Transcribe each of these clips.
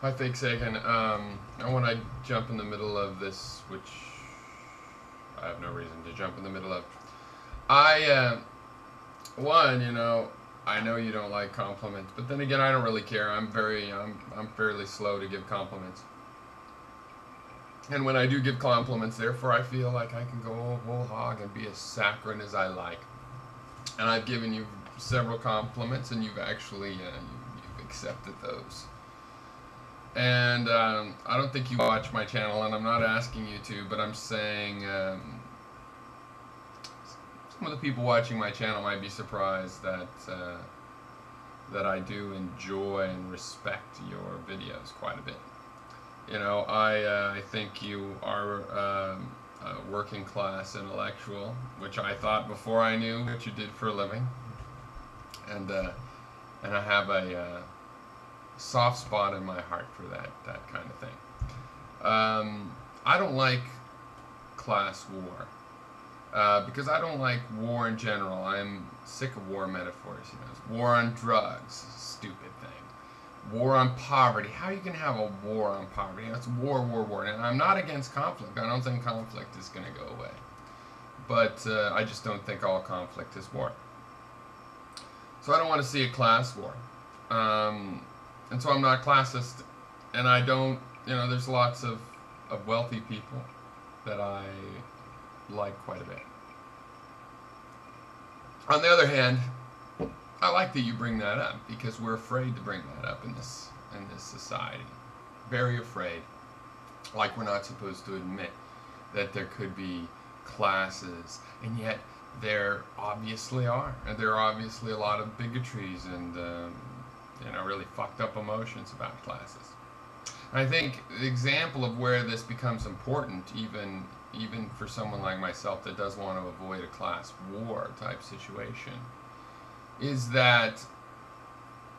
Hi, Fake Sagan. I want to jump in the middle of this, which I have no reason to jump in the middle of. I, one, I know you don't like compliments, but then again, I don't really care. I'm fairly slow to give compliments. And when I do give compliments, therefore, I feel like I can go whole hog and be as saccharine as I like. And I've given you several compliments, and you've actually you've accepted those. And I don't think you watch my channel, and I'm not asking you to, but I'm saying some of the people watching my channel might be surprised that I do enjoy and respect your videos quite a bit. I think you are a working class intellectual, which I thought before I knew what you did for a living, and I have a soft spot in my heart for that kind of thing. I don't like class war because I don't like war in general. I'm sick of war metaphors. War on drugs, stupid thing. War on poverty. How you can have a war on poverty? It's war, war, war. And I'm not against conflict. I don't think conflict is going to go away. But I just don't think all conflict is war. So I don't want to see a class war. And so I'm not classist, and I don't, there's lots of wealthy people that I like quite a bit. On the other hand, I like that you bring that up, because we're afraid to bring that up in this society. Very afraid. Like we're not supposed to admit that there could be classes, and yet there obviously are. And there are obviously a lot of bigotries and really fucked up emotions about classes. And I think the example of where this becomes important, even for someone like myself that does want to avoid a class war type situation, is that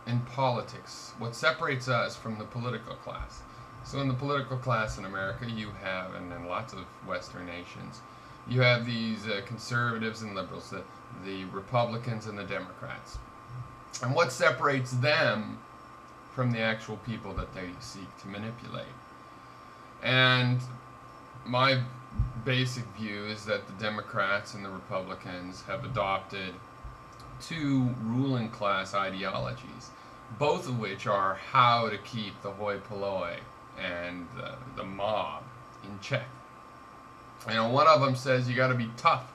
in politics, what separates us from the political class. So in the political class in America, you have, and in lots of Western nations, you have these conservatives and liberals, the Republicans and the Democrats. And what separates them from the actual people that they seek to manipulate? And my basic view is that the Democrats and the Republicans have adopted two ruling class ideologies, both of which are how to keep the hoi polloi and the mob in check. One of them says you got to be tough.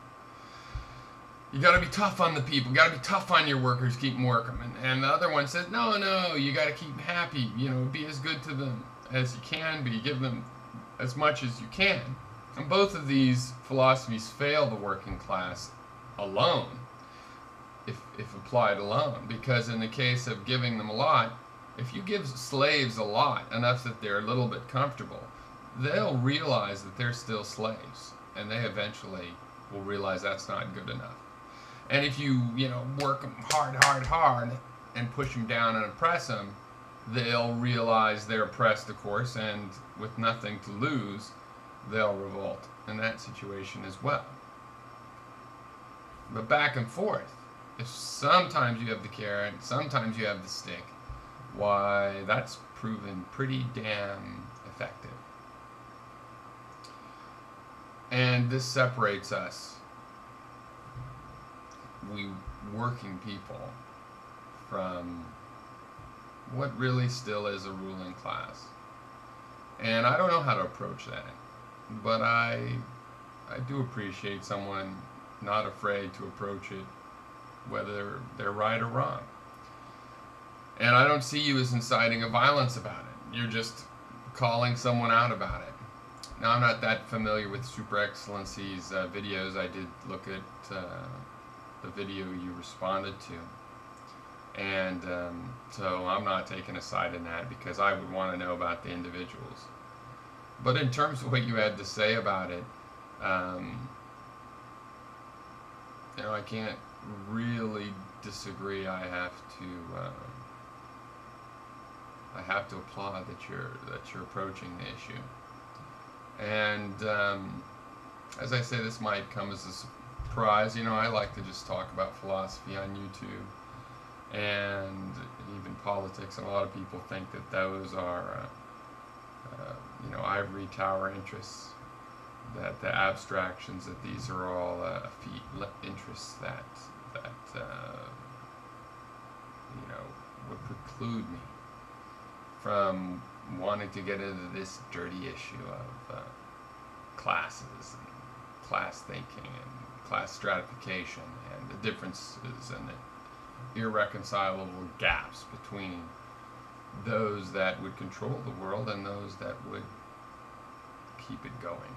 You got to be tough on the people. You got to be tough on your workers. Keep them working. And the other one says, no, you got to keep them happy. Be as good to them as you can, but you give them as much as you can. And both of these philosophies fail the working class alone, if applied alone. Because in the case of giving them a lot, if you give slaves a lot, enough that they're a little bit comfortable, they'll realize that they're still slaves. And they eventually will realize that's not good enough. And if you, work them hard, and push them down and oppress them, they'll realize they're oppressed, of course, and with nothing to lose, they'll revolt in that situation as well. But back and forth, if sometimes you have the carrot, sometimes you have the stick, why, that's proven pretty damn effective. And this separates us, we working people, from what really still is a ruling class. And I don't know how to approach that, but I do appreciate someone not afraid to approach it, whether they're right or wrong. And I don't see you as inciting a violence about it. You're just calling someone out about it. Now, I'm not that familiar with Super Excellency's videos. I did look at the video you responded to. And so I'm not taking a side in that, because I would want to know about the individuals. But in terms of what you had to say about it, I can't really disagree. I have to applaud that you're approaching the issue. And as I say, this might come as a surprise. I like to just talk about philosophy on YouTube, and even politics. And a lot of people think that those are, ivory tower interests, that the abstractions, that these are all interests that would preclude me from wanting to get into this dirty issue of classes and class thinking and class stratification and the differences and the irreconcilable gaps between those that would control the world and those that would keep it going.